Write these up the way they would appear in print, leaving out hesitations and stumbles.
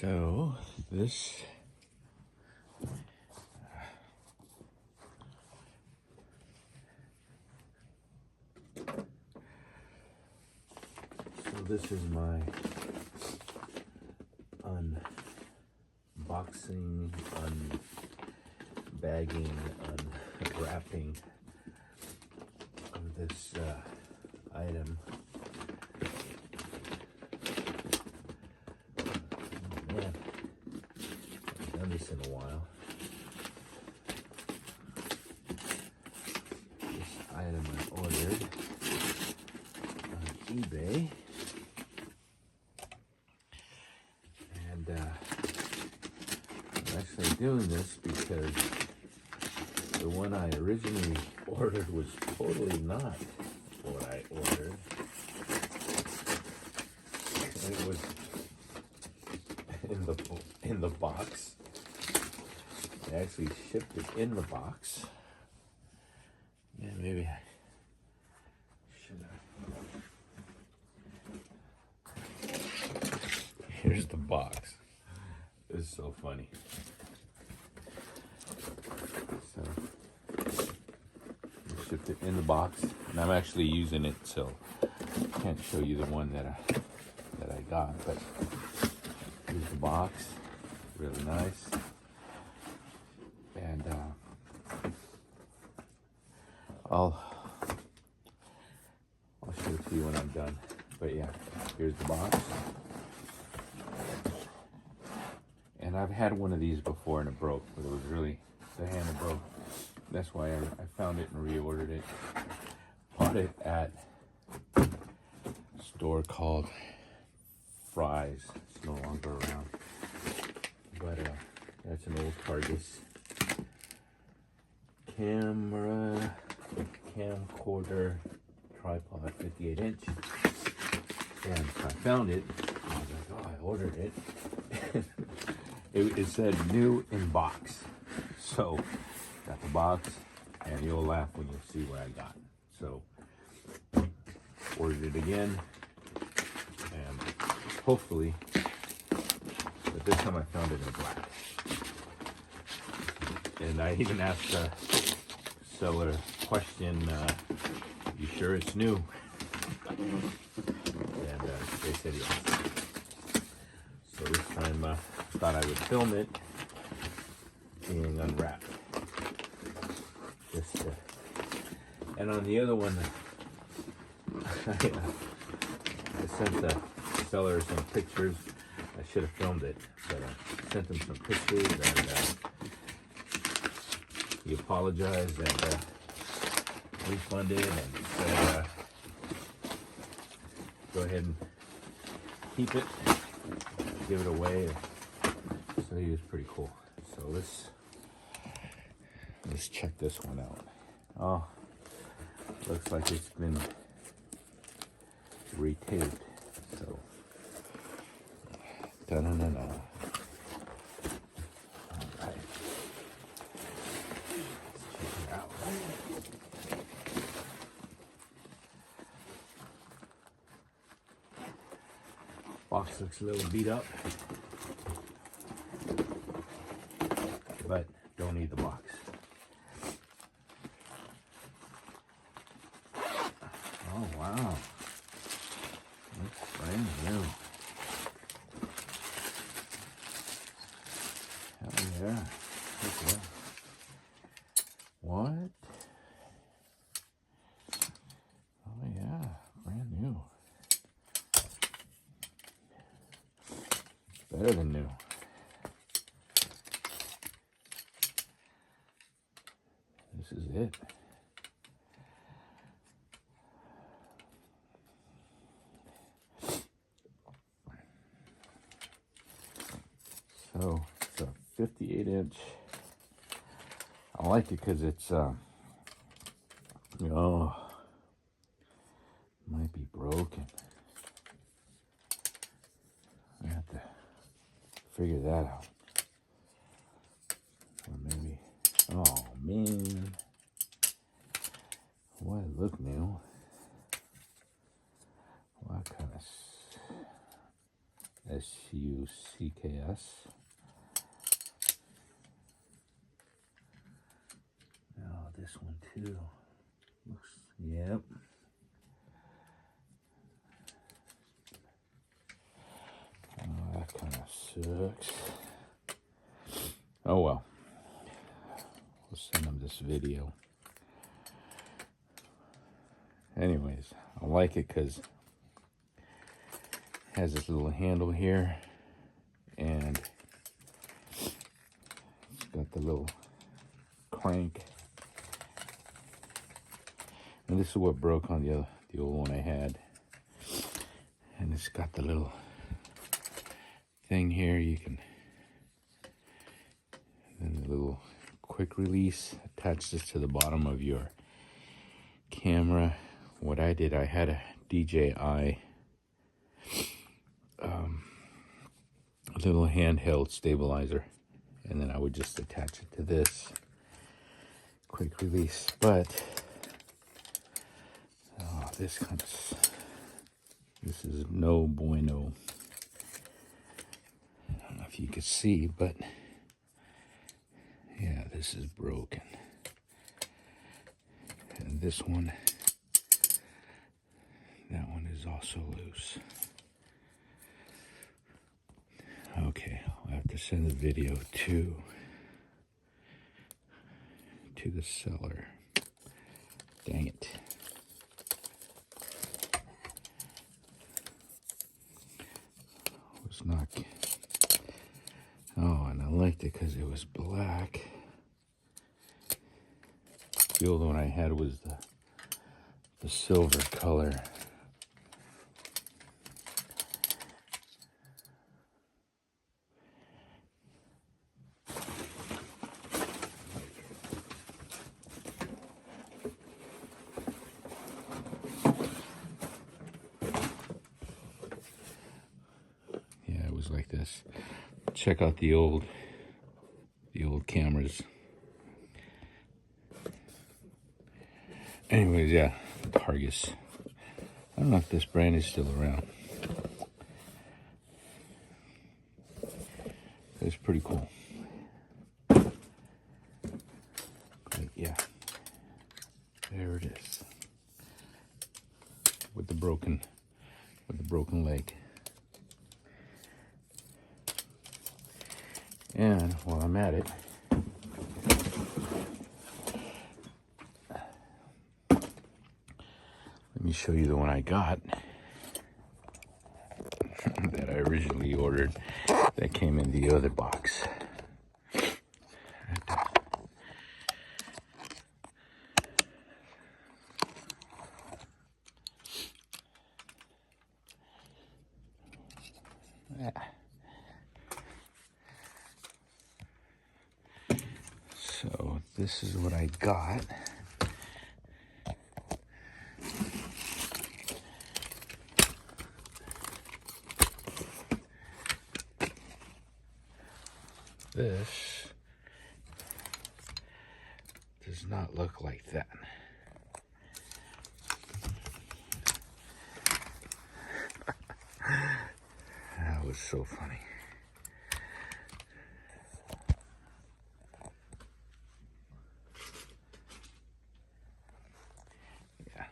So this is my unboxing, unbagging, unwrapping of this item. Man, I've done this in a while. This item I ordered on eBay. I'm actually doing this because the one I originally ordered was totally not what I ordered. And it was in the box. They actually shipped it in the box. Yeah, maybe I should have. Here's the box. This is so funny. So, I shipped it in the box, and I'm actually using it, so I can't show you the one that I got. But here's the box, really nice, and I'll show it to you when I'm done. But yeah, here's the box. And I've had one of these before and it broke, but it was really, the handle broke. That's why I found it and reordered it. Bought it at a store called Fry's. It's no longer around. But that's an old Targus camcorder tripod, 58 inch. And I found it. I was like, oh, I ordered it. It said new in box. So, got the box, and you'll laugh when you see what I got. So, ordered it again, and hopefully, but this time I found it in black. And I even asked the seller question, you sure it's new? And they said yes. So this time I thought I would film it being unwrapped. And on the other one, I sent the seller some pictures. I should have filmed it, but I sent him some pictures, and he apologized and refunded and said, go ahead and keep it, give it away. So he was pretty cool. So let's check this one out. Oh, looks like it's been retaped. So, da-na-na-na. All right. Let's check it out. Box looks a little beat up, but don't need the box. Oh wow, looks brand new. Hell yeah. Okay. What? Oh yeah, brand new. Better than new. This is it. So it's a 58 inch. I like it because it's might be broken. I have to figure that out. Or maybe, oh man, why it look new? What kind of, SUCKS. Now this one too. Looks, yep. Oh, that kind of sucks. Oh well. We'll send them this video. Anyways, I like it because it has this little handle here, and it's got the little crank. And this is what broke on the old one I had. And it's got the little thing here. You can, and the little quick release, attach this to the bottom of your camera. What I did, I had a DJI a little handheld stabilizer, and then I would just attach it to this quick release. But this is no bueno. I don't know if you could see, but yeah, this is broken. And this one, that one is also loose. Okay, I'll have to send the video to the seller. Dang it. Was not. Oh, and I liked it because it was black. The old one I had was the silver color. Yeah, it was like this. Check out the old cameras. Anyways, yeah, Targus. I don't know if this brand is still around. It's pretty cool. But yeah, there it is. With the broken leg. And while I'm at it, let me show you the one I got that I originally ordered that came in the other box. So this is what I got. This does not look like that. That was so funny. Yeah.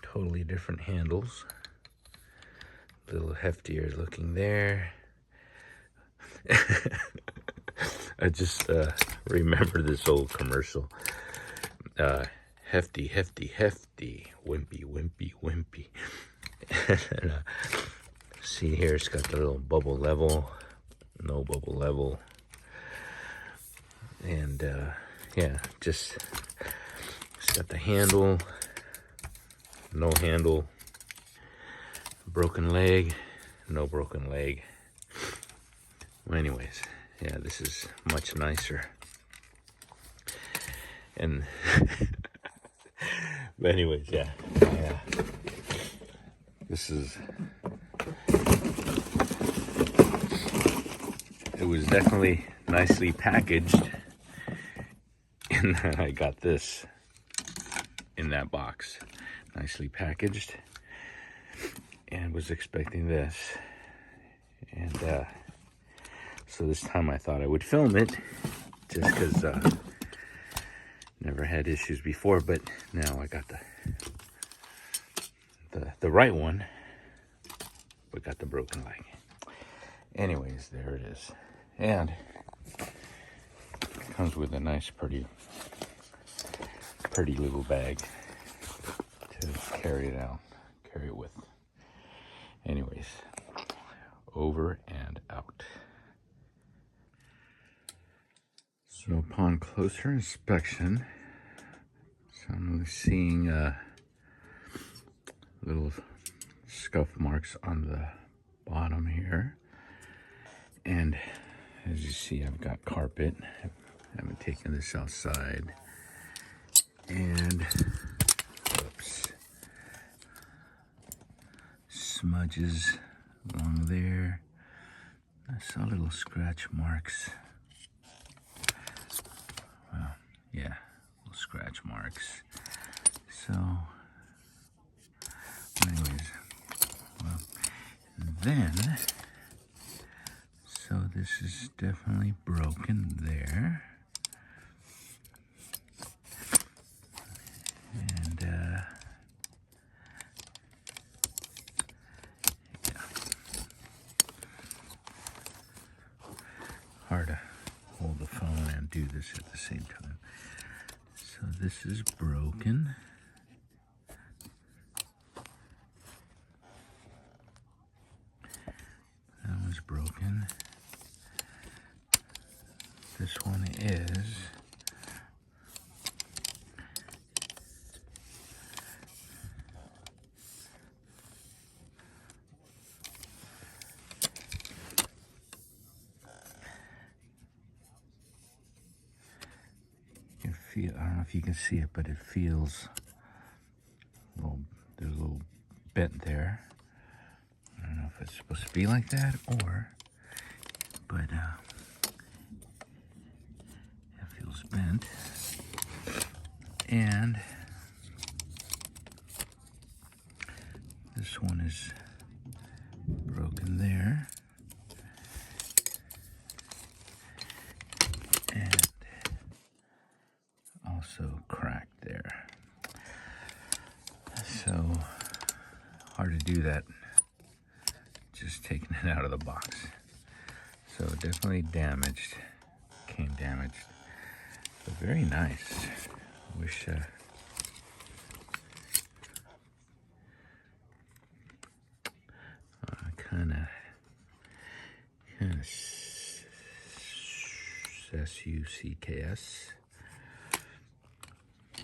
Totally different handles. A little heftier looking there. I just remember this old commercial. Hefty, hefty, hefty, wimpy, wimpy, wimpy. And, see here, it's got the little bubble level, no bubble level. And yeah, just it's got the handle, no handle, broken leg, no broken leg. Well, anyways, yeah, this is much nicer. And but anyways, yeah, this is, it was definitely nicely packaged, and then I got this in that box, nicely packaged. And was expecting this. And so this time I thought I would film it just because never had issues before, but now I got the right one, but got the broken leg. Anyways, there it is. And it comes with a nice, pretty little bag to carry it with. Anyways, over and out. So upon closer inspection, so I'm seeing little scuff marks on the bottom here. And as you see, I've got carpet. I haven't taken this outside. And, whoops, smudges along there. I saw little scratch marks. Well, yeah, little scratch marks. So, anyways, well, then, so this is definitely broken there. And, yeah. Hard to hold the phone and do this at the same time. So this is broken. That one's broken. This one is. I don't know if you can see it, but it feels there's a little bent there. I don't know if it's supposed to be like that but it feels bent. And this one is broken there. And also cracked there. So hard to do that just taking it out of the box. So definitely damaged, came damaged, but very nice. Wish kind of SUCKS.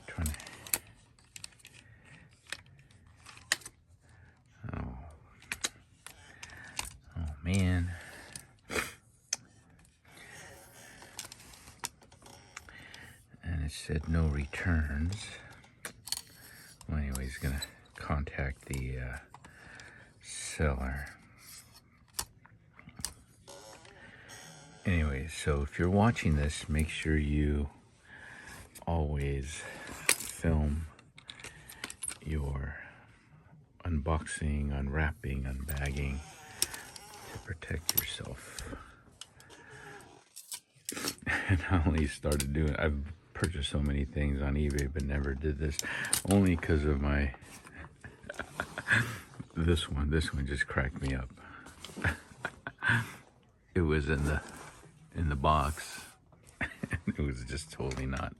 Trying to. Oh man. And it said no returns. Well, anyway, he's gonna contact the seller. Anyway, so if you're watching this, make sure you always film your unboxing, unwrapping, unbagging to protect yourself. And I only started doing, I've purchased so many things on eBay, but never did this, only because of my, this one just cracked me up. It was in the box, and it was just totally not,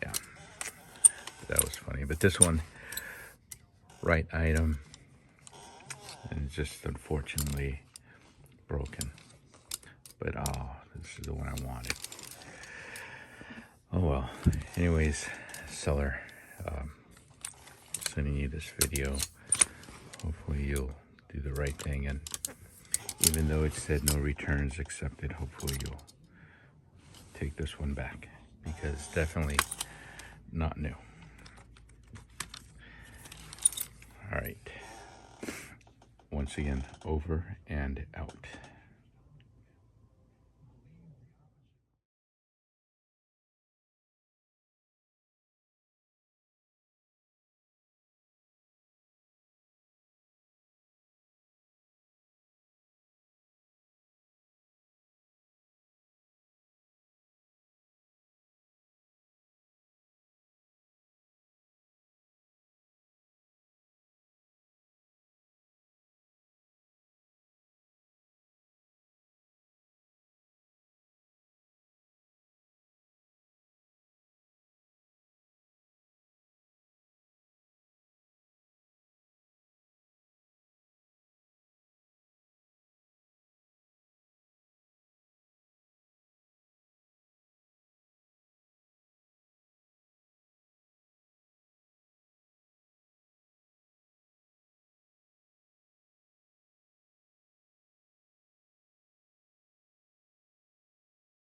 yeah, that was funny. But this one, right item, and just unfortunately broken. But oh, this is the one I wanted. Oh well. Anyways, seller, sending you this video. Hopefully you'll do the right thing, and even though it said no returns accepted, hopefully you'll take this one back, because definitely not new. All right. Once again, over and out.